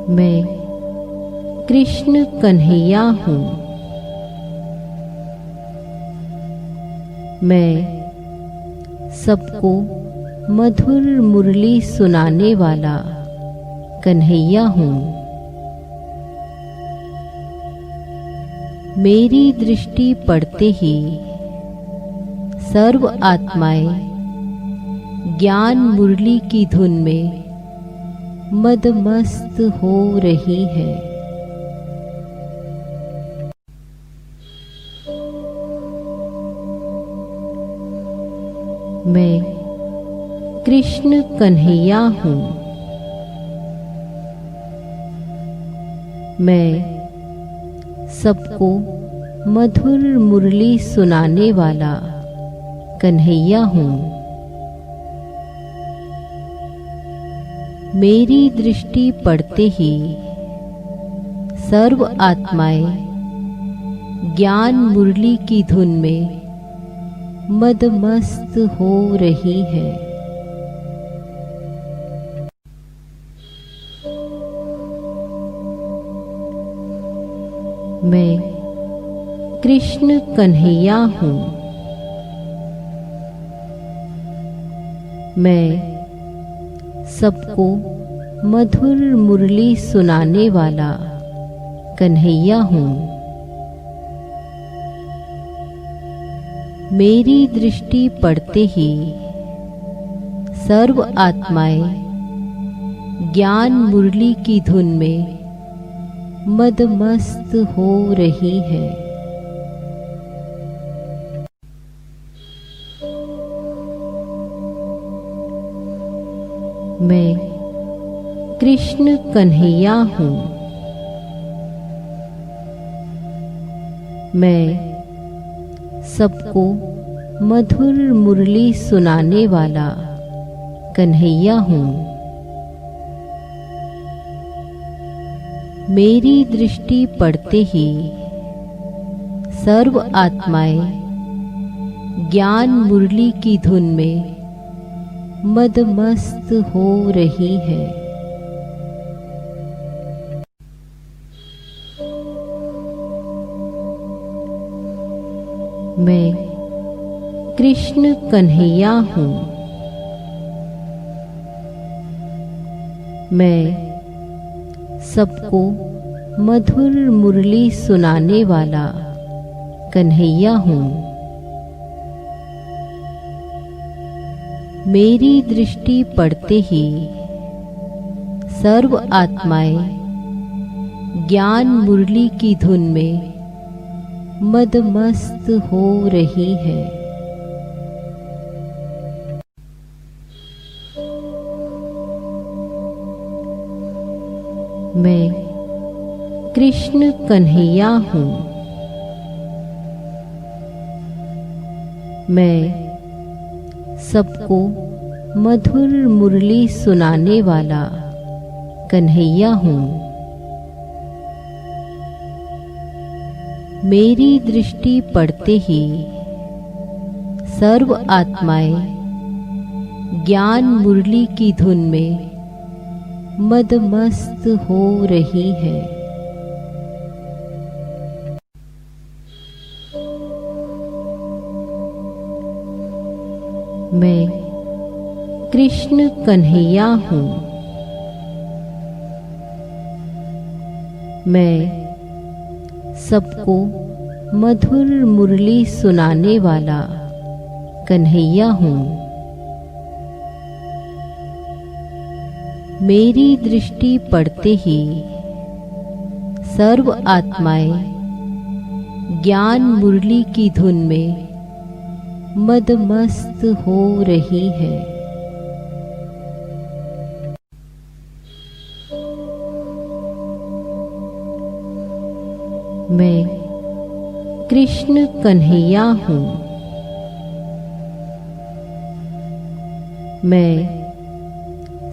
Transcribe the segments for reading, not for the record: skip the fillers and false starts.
मैं कृष्ण कन्हैया हूँ। मैं सबको मधुर मुरली सुनाने वाला कन्हैया हूँ। मेरी दृष्टि पड़ते ही सर्व आत्माएं ज्ञान मुरली की धुन में मदमस्त हो रही है। मैं कृष्ण कन्हैया हूँ। मैं सबको मधुर मुरली सुनाने वाला कन्हैया हूँ। मेरी दृष्टि पड़ते ही सर्व आत्माएं ज्ञान मुरली की धुन में मदमस्त हो रही है। मैं कृष्ण कन्हैया हूँ। मैं सबको मधुर मुरली सुनाने वाला कन्हैया हूँ। मेरी दृष्टि पड़ते ही सर्व आत्माएं ज्ञान मुरली की धुन में मदमस्त हो रही है। मैं कृष्ण कन्हैया हूँ। मैं सबको मधुर मुरली सुनाने वाला कन्हैया हूँ। मेरी दृष्टि पड़ते ही सर्व आत्माएं ज्ञान मुरली की धुन में मदमस्त हो रही है। मैं कृष्ण कन्हैया हूँ। मैं सबको मधुर मुरली सुनाने वाला कन्हैया हूँ। मेरी दृष्टि पड़ते ही सर्व आत्माएं ज्ञान मुरली की धुन में मदमस्त हो रही है। मैं कृष्ण कन्हैया हूँ। मैं सबको मधुर मुरली सुनाने वाला कन्हैया हूँ। मेरी दृष्टि पड़ते ही सर्व आत्माएं ज्ञान मुरली की धुन में मदमस्त हो रही है। मैं कृष्ण कन्हैया हूँ। मैं सबको मधुर मुरली सुनाने वाला कन्हैया हूँ। मेरी दृष्टि पड़ते ही सर्व आत्माएं ज्ञान मुरली की धुन में मदमस्त हो रही है। मैं कृष्ण कन्हैया हूँ। मैं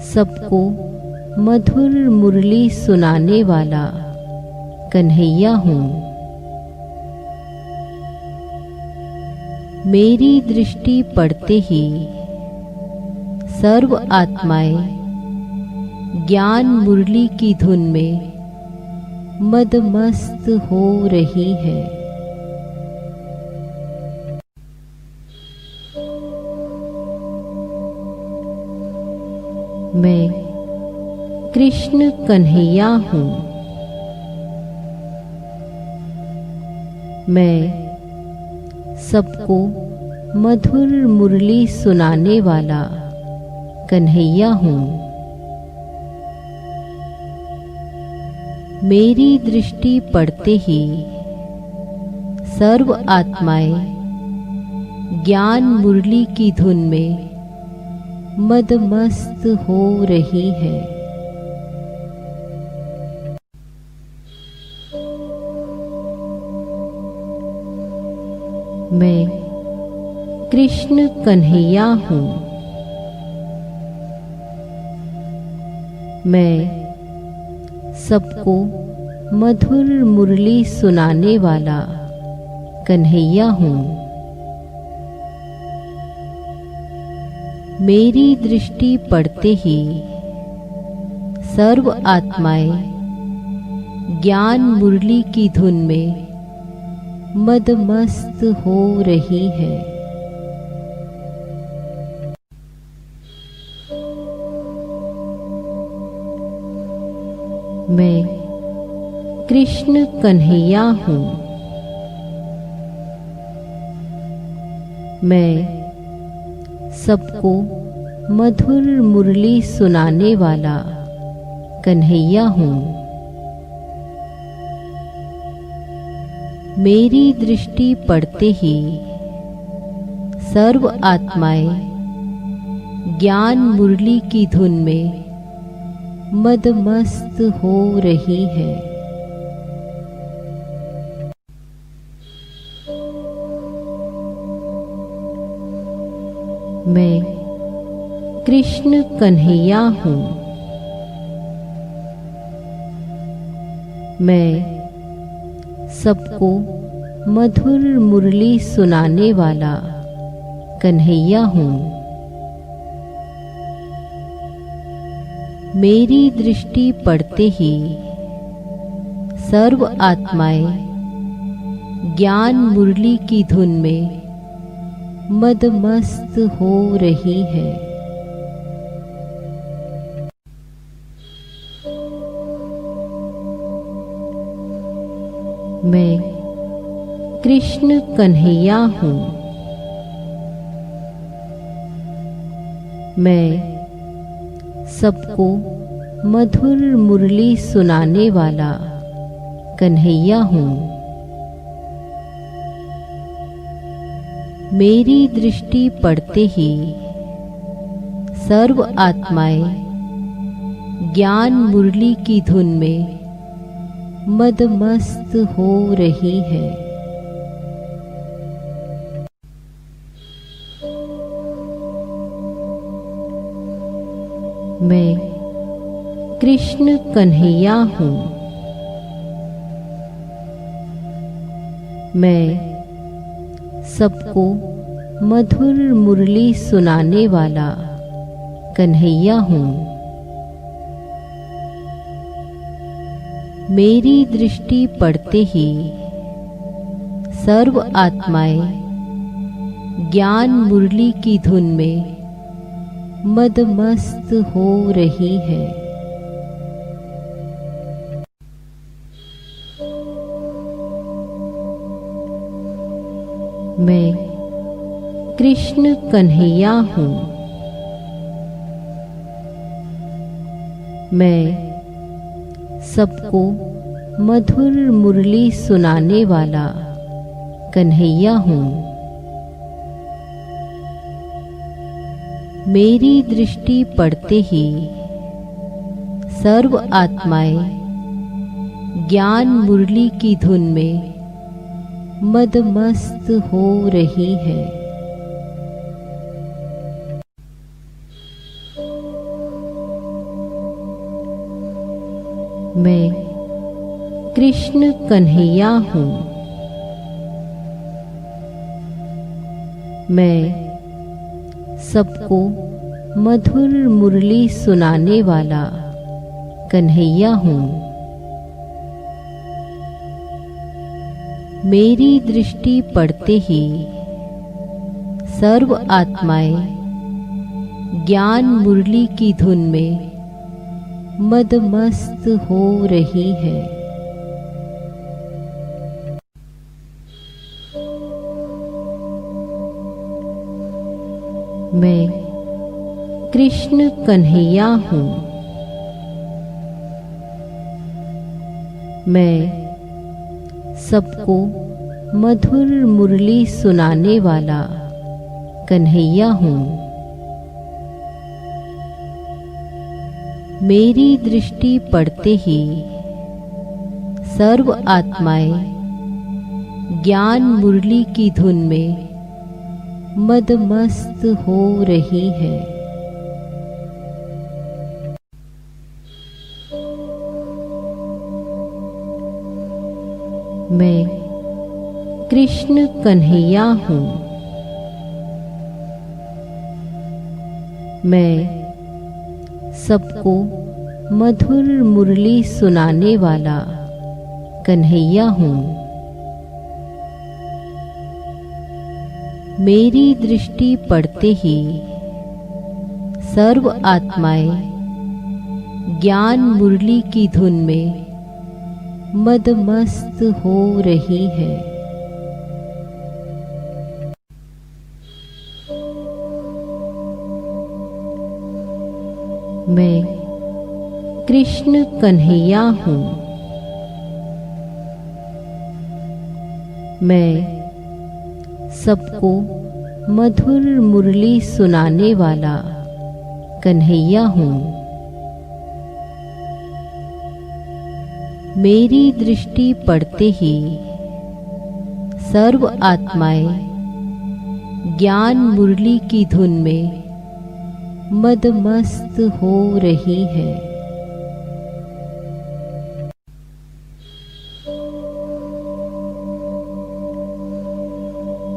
सबको मधुर मुरली सुनाने वाला कन्हैया हूँ। मेरी दृष्टि पड़ते ही सर्व आत्माएं ज्ञान मुरली की धुन में मदमस्त हो रही है। मैं कृष्ण कन्हैया हूँ। मैं सबको मधुर मुरली सुनाने वाला कन्हैया हूँ। मेरी दृष्टि पड़ते ही सर्व आत्माएं ज्ञान मुरली की धुन में मदमस्त हो रही है। मैं कृष्ण कन्हैया हूँ। मैं सबको मधुर मुरली सुनाने वाला कन्हैया हूँ। मेरी दृष्टि पड़ते ही सर्व आत्माएं ज्ञान मुरली की धुन में मदमस्त हो रही है। मैं कृष्ण कन्हैया हूँ। मैं सबको मधुर मुरली सुनाने वाला कन्हैया हूँ। मेरी दृष्टि पड़ते ही सर्व आत्माएं ज्ञान मुरली की धुन में मदमस्त हो रही है। मैं कृष्ण कन्हैया हूँ। मैं सबको मधुर मुरली सुनाने वाला कन्हैया हूँ। मेरी दृष्टि पड़ते ही सर्व आत्माएं ज्ञान मुरली की धुन में मदमस्त हो रही है। मैं कृष्ण कन्हैया हूँ। मैं सबको मधुर मुरली सुनाने वाला कन्हैया हूँ। मेरी दृष्टि पड़ते ही सर्व आत्माएं ज्ञान मुरली की धुन में मदमस्त हो रही है। मैं कृष्ण कन्हैया हूँ। मैं सबको मधुर मुरली सुनाने वाला कन्हैया हूँ। मेरी दृष्टि पड़ते ही सर्व आत्माएं ज्ञान मुरली की धुन में मदमस्त हो रही है। मैं कृष्ण कन्हैया हूँ। मैं सबको मधुर मुरली सुनाने वाला कन्हैया हूँ। मेरी दृष्टि पड़ते ही सर्व आत्माएं ज्ञान मुरली की धुन में मदमस्त हो रही है। मैं कृष्ण कन्हैया हूँ। मैं सबको मधुर मुरली सुनाने वाला कन्हैया हूँ। मेरी दृष्टि पड़ते ही सर्व आत्माएं ज्ञान मुरली की धुन में मदमस्त हो रही है। मैं कृष्ण कन्हैया हूँ। मैं सबको मधुर मुरली सुनाने वाला कन्हैया हूँ। मेरी दृष्टि पड़ते ही सर्व आत्माएं ज्ञान मुरली की धुन में मदमस्त हो रही है। मैं कृष्ण कन्हैया हूँ। मैं सबको मधुर मुरली सुनाने वाला कन्हैया हूँ। मेरी दृष्टि पड़ते ही सर्व आत्माएं ज्ञान मुरली की धुन में मदमस्त हो रही है। मैं कृष्ण कन्हैया हूँ। मैं सबको मधुर मुरली सुनाने वाला कन्हैया हूँ। मेरी दृष्टि पड़ते ही सर्व आत्माएं ज्ञान मुरली की धुन में मदमस्त हो रही है।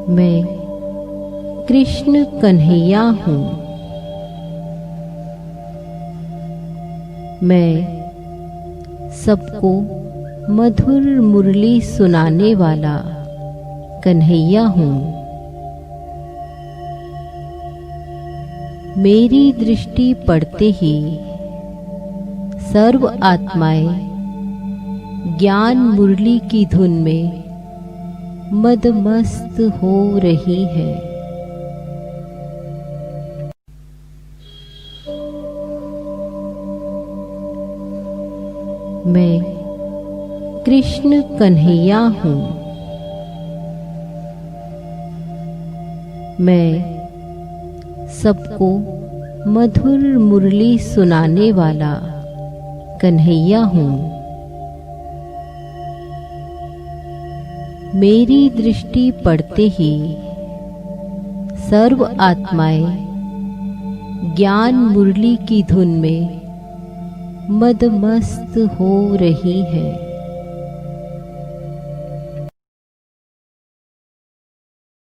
मैं कृष्ण कन्हैया हूँ। मैं सबको मधुर मुरली सुनाने वाला कन्हैया हूँ। मेरी दृष्टि पड़ते ही सर्व आत्माएं ज्ञान मुरली की धुन में मदमस्त हो रही है। मैं कृष्ण कन्हैया हूँ। मैं सबको मधुर मुरली सुनाने वाला कन्हैया हूँ। मेरी दृष्टि पड़ते ही सर्व आत्माएं ज्ञान मुरली की धुन में मदमस्त हो रही है।